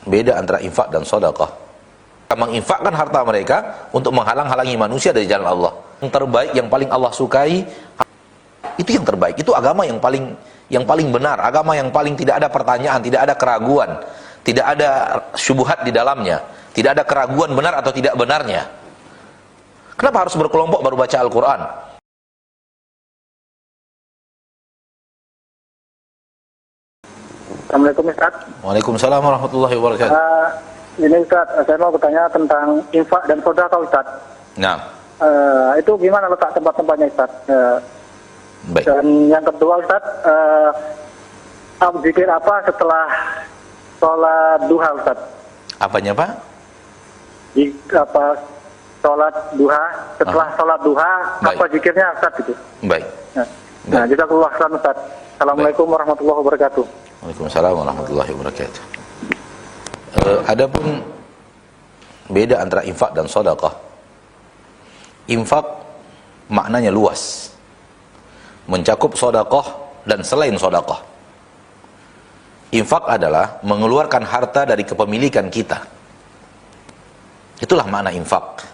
beda antara infak dan sedekah. Menginfakkan harta mereka untuk menghalang-halangi manusia dari jalan Allah. Yang terbaik, yang paling Allah sukai, itu yang terbaik. Itu agama yang paling benar, agama yang paling tidak ada pertanyaan, tidak ada keraguan, tidak ada syubhat di dalamnya, tidak ada keraguan benar atau tidak benarnya. Kenapa harus berkelompok baru baca Al-Quran? Assalamualaikum Ustaz. Waalaikumsalam warahmatullahi wabarakatuh. Ini Ustaz, saya mau bertanya tentang infak dan sedekah Ustaz. Nah, itu gimana letak tempat-tempatnya Ustaz? baik. Dan yang kedua Ustaz, zikir apa setelah sholat duha Ustaz? Apanya Pak? Sholat duha, setelah sholat duha, Baik. apa zikirnya Ustaz itu? Baik. Nah, jazakallahu khairan Ustaz. Assalamualaikum warahmatullahi wabarakatuh. Waalaikumsalam warahmatullahi wabarakatuh. Adapun beda antara infak dan sedekah. Infak maknanya luas, mencakup sedekah dan selain sedekah. Infak adalah mengeluarkan harta dari kepemilikan kita. Itulah makna infak.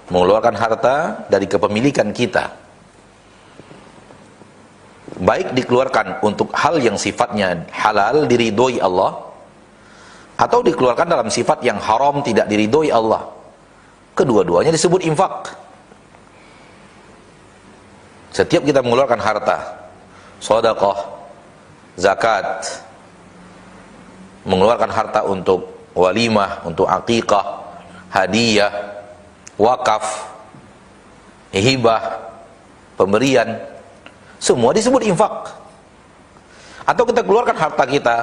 Mengeluarkan harta dari kepemilikan kita. Baik dikeluarkan untuk hal yang sifatnya halal, diridhoi Allah, atau dikeluarkan dalam sifat yang haram, tidak diridhoi Allah. Kedua-duanya disebut infak. Setiap kita mengeluarkan harta, sedekah, zakat, mengeluarkan harta untuk walimah, untuk akikah, hadiah, wakaf, hibah, pemberian, semua disebut infak. Atau kita keluarkan harta kita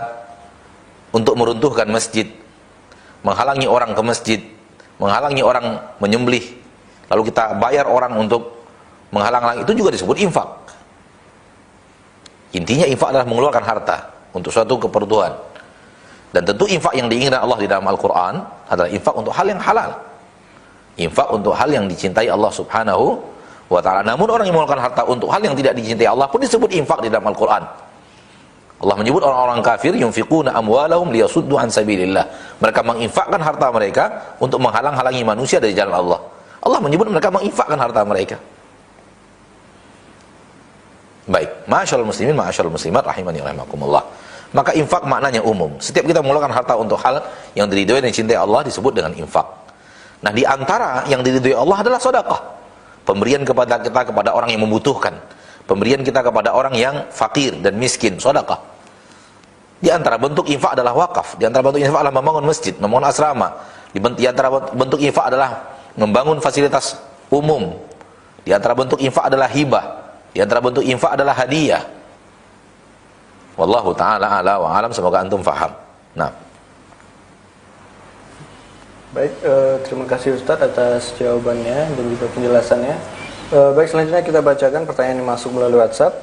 untuk meruntuhkan masjid, menghalangi orang ke masjid, menghalangi orang menyembelih, lalu kita bayar orang untuk menghalang-halangi, itu juga disebut infak. Intinya infak adalah mengeluarkan harta untuk suatu keperluan. Dan tentu infak yang diinginkan Allah di dalam Al-Quran adalah infak untuk hal yang halal, infak untuk hal yang dicintai Allah subhanahu wa ta'ala. Namun orang yang mengeluarkan harta untuk hal yang tidak dicintai Allah pun disebut infak di dalam Al-Quran. Allah menyebut orang-orang kafir, yunfiquna amwalahum liyasuddu an sabilillah. Mereka menginfakkan harta mereka untuk menghalang-halangi manusia dari jalan Allah. Allah menyebut mereka menginfakkan harta mereka. Baik, ma'asyarul muslimin, ma'asyarul muslimat, rahimani rahimakumullah. Maka infak maknanya umum. Setiap kita mengeluarkan harta untuk hal yang diridhoi dan dicintai Allah disebut dengan infak. Nah, di antara yang diridhoi Allah adalah sedekah. Pemberian kepada kita kepada orang yang membutuhkan. Pemberian kita kepada orang yang fakir dan miskin, sedekah. Di antara bentuk infak adalah wakaf. Di antara bentuk infak adalah membangun masjid, membangun asrama. Di antara bentuk infak adalah membangun fasilitas umum. Di antara bentuk infak adalah hibah. Di antara bentuk infak adalah hadiah. Wallahu ta'ala ala wa alam. Semoga antum faham. Nah. Baik, terima kasih Ustadz atas jawabannya dan juga penjelasannya. Baik, selanjutnya kita bacakan pertanyaan yang masuk melalui WhatsApp.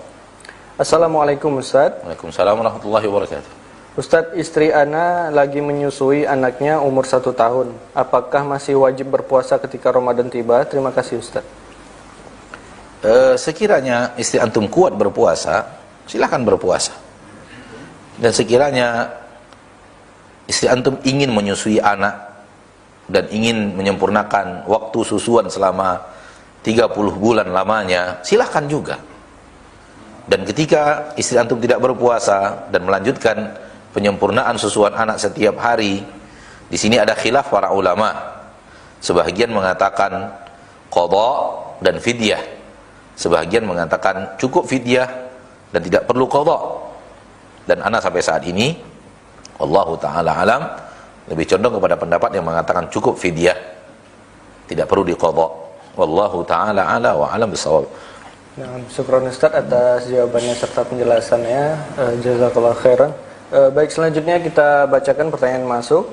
Assalamualaikum Ustadz. Waalaikumsalam warahmatullahi wabarakatuh. Ustadz, istri ana lagi menyusui anaknya umur 1 tahun. Apakah masih wajib berpuasa ketika Ramadan tiba? Terima kasih Ustadz. Sekiranya istri antum kuat berpuasa, silahkan berpuasa. Dan sekiranya istri antum ingin menyusui anak dan ingin menyempurnakan waktu susuan selama 30 bulan lamanya, silahkan juga. Dan ketika istri antum tidak berpuasa dan melanjutkan penyempurnaan susuan anak setiap hari, di sini ada khilaf para ulama. Sebahagian mengatakan qadha dan fidyah. Sebahagian mengatakan cukup fidyah dan tidak perlu qadha. Dan ana sampai saat ini, wallahu ta'ala alam, lebih condong kepada pendapat yang mengatakan cukup fidyah, tidak perlu diqadha. Wallahu ta'ala ala wa alam bisawab. Nah, syukran Ustadz atas jawabannya serta penjelasannya. Jazakallah khairan. Baik, selanjutnya kita bacakan pertanyaan masuk.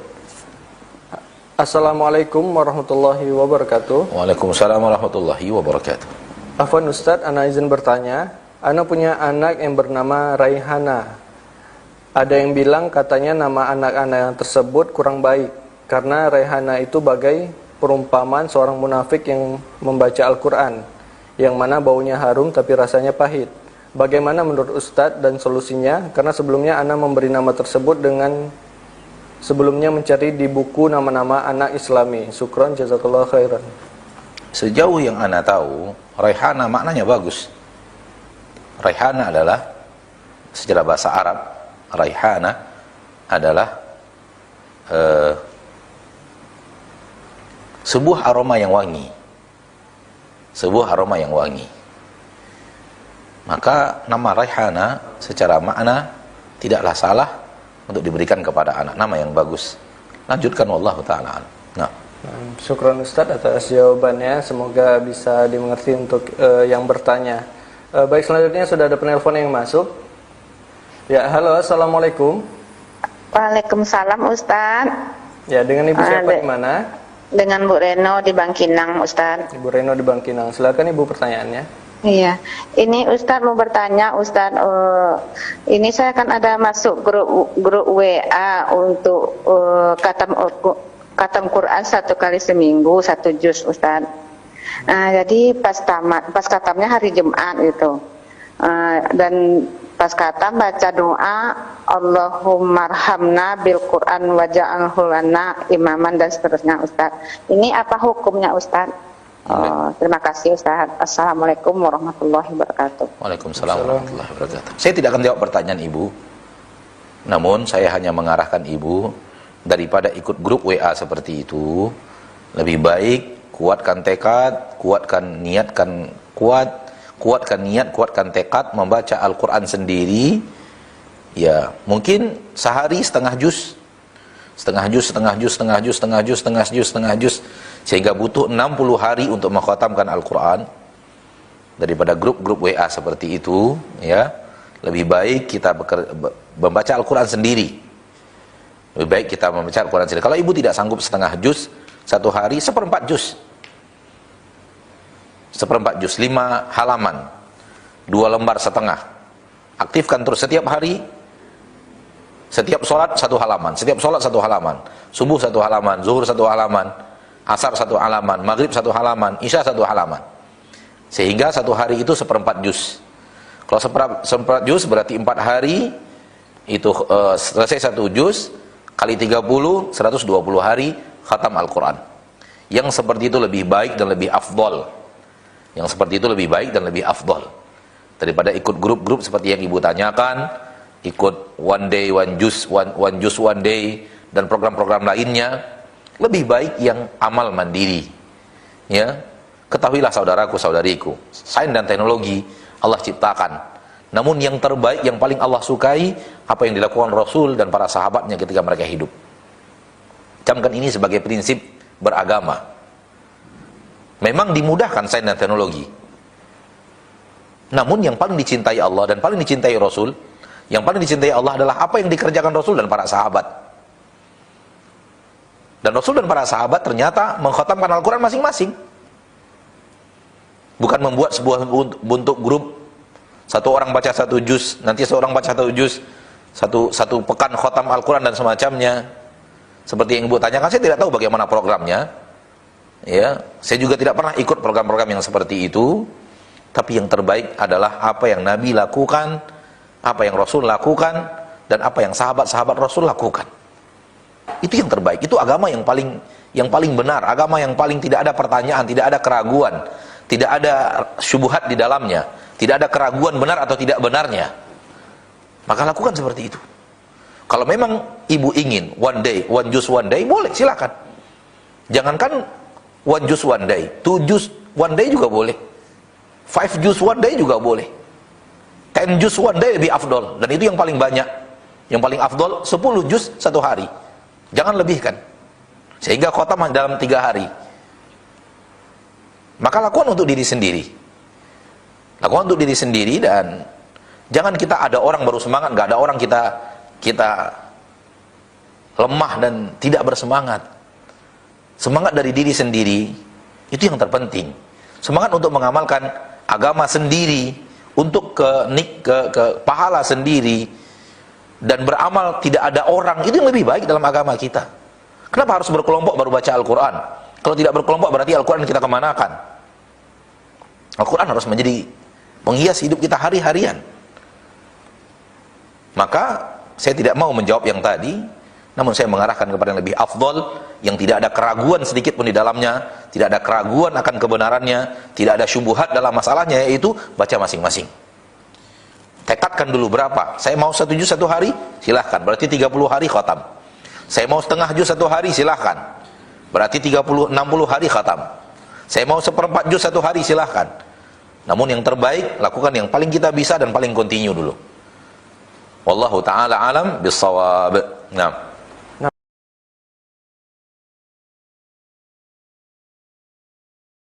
Assalamualaikum warahmatullahi wabarakatuh. Waalaikumsalam warahmatullahi wabarakatuh. Afwan Ustadz, ana izin bertanya. Ana punya anak yang bernama Raihana. Ada yang bilang katanya nama anak-anak yang tersebut kurang baik karena Raihana itu bagai perumpamaan seorang munafik yang membaca Al-Quran, yang mana baunya harum tapi rasanya pahit. Bagaimana menurut Ustadz dan solusinya? Karena sebelumnya ana memberi nama tersebut dengan sebelumnya mencari di buku nama-nama anak Islami. Syukran, jazakallahu khairan. Sejauh yang ana tahu, raihana maknanya bagus. Raihana adalah secara bahasa Arab, raihana adalah sebuah aroma yang wangi. Sebuah aroma yang wangi. Maka nama raihana secara makna tidaklah salah untuk diberikan kepada anak, nama yang bagus. Lanjutkan, wallahu taala. Nah, syukran Ustaz atas jawabannya, semoga bisa dimengerti untuk yang bertanya. Baik, selanjutnya sudah ada penelpon yang masuk. Ya, halo, assalamualaikum. Waalaikumsalam Ustaz. Ya, dengan Ibu siapa di mana? Dengan Bu Reno di Bangkinang Ustaz. Ibu Reno di Bangkinang. Silakan Ibu pertanyaannya. Iya, ini Ustaz mau bertanya Ustaz. Ini saya kan ada masuk grup WA untuk khatam Quran 1 kali seminggu 1 juz Ustaz. Jadi pas khatamnya hari Jumat gitu. Dan pas khatam baca doa Allahumarhamna bil Quran waja'alhu lana imaman dan seterusnya Ustaz. Ini apa hukumnya Ustaz? Terima kasih Ustaz. Assalamualaikum warahmatullahi wabarakatuh. Waalaikumsalam warahmatullahi wabarakatuh. Saya tidak akan jawab pertanyaan Ibu. Namun saya hanya mengarahkan Ibu, daripada ikut grup WA seperti itu, lebih baik kuatkan tekad, kuatkan niat, kuatkan tekad membaca Al-Quran sendiri. Ya, mungkin sehari setengah juz, sehingga butuh 60 hari untuk mengkhatamkan Al-Quran. Daripada grup-grup WA seperti itu, ya, lebih baik kita membaca Al-Quran sendiri. Lebih baik kita membaca Al-Quran sendiri. Kalau Ibu tidak sanggup setengah juz, satu hari seperempat juz. Seperempat juz, 5 halaman, 2 lembar setengah. Aktifkan terus setiap hari. Setiap sholat 1 halaman, setiap sholat 1 halaman. Subuh 1 halaman, zuhur 1 halaman, asar 1 halaman, maghrib 1 halaman, isya 1 halaman. Sehingga 1 hari itu seperempat juz. Kalau seperempat juz berarti 4 hari itu selesai 1 juz, kali 30, 120 hari khatam Al-Quran. Yang seperti itu lebih baik dan lebih afdol. Yang seperti itu lebih baik dan lebih afdol daripada ikut grup-grup seperti yang Ibu tanyakan, ikut one day one juz one day dan program-program lainnya. Lebih baik yang amal mandiri. Ya, ketahuilah saudaraku saudariku, sains dan teknologi Allah ciptakan. Namun yang terbaik, yang paling Allah sukai, apa yang dilakukan Rasul dan para sahabatnya ketika mereka hidup. Camkan ini sebagai prinsip beragama. Memang dimudahkan sains dan teknologi. Namun yang paling dicintai Allah dan paling dicintai Rasul, yang paling dicintai Allah adalah apa yang dikerjakan Rasul dan para sahabat. Dan Rasul dan para sahabat ternyata mengkhatamkan Al-Quran masing-masing. Bukan membuat sebuah bentuk grup, satu orang baca 1 juz, nanti seorang baca 1 juz, satu pekan khatam Al-Quran dan semacamnya. Seperti yang Ibu tanyakan, saya tidak tahu bagaimana programnya. Ya, saya juga tidak pernah ikut program-program yang seperti itu. Tapi yang terbaik adalah apa yang Nabi lakukan, apa yang Rasul lakukan, dan apa yang sahabat-sahabat Rasul lakukan. Itu yang terbaik. Itu agama yang paling benar, agama yang paling tidak ada pertanyaan, tidak ada keraguan, tidak ada syubhat di dalamnya, tidak ada keraguan benar atau tidak benarnya. Maka lakukan seperti itu. Kalau memang Ibu ingin one day, one juz one day, boleh, silakan. Jangankan one juz one day, 2 juz one day juga boleh, 5 juz one day juga boleh, 10 juz one day lebih afdol. Dan itu yang paling banyak. Yang paling afdol 10 juz 1 hari. Jangan lebihkan. Sehingga khatam dalam 3 hari. Maka lakukan untuk diri sendiri. Lakukan untuk diri sendiri, dan jangan kita ada orang baru semangat, nggak ada orang kita lemah dan tidak bersemangat. Semangat dari diri sendiri itu yang terpenting. Semangat untuk mengamalkan agama sendiri, untuk ke pahala sendiri, dan beramal tidak ada orang, itu yang lebih baik dalam agama kita. Kenapa harus berkelompok baru baca Al-Quran? Kalau tidak berkelompok berarti Al-Quran kita kemanakan? Al-Quran harus menjadi menghias hidup kita hari-harian. Maka saya tidak mau menjawab yang tadi, Namun saya mengarahkan kepada yang lebih afdol, yang tidak ada keraguan sedikit pun di dalamnya, tidak ada keraguan akan kebenarannya, tidak ada syubhat dalam masalahnya, yaitu baca masing-masing. Tekadkan dulu berapa. Saya mau 1 juz 1 hari, silahkan. Berarti 30 hari khatam. Saya mau setengah juz 1 hari, silahkan. Berarti 60 hari khatam. Saya mau 1/4 juz 1 hari, silahkan. Namun yang terbaik, lakukan yang paling kita bisa dan paling kontinu dulu. Wallahu ta'ala alam bis-shawab. Nah.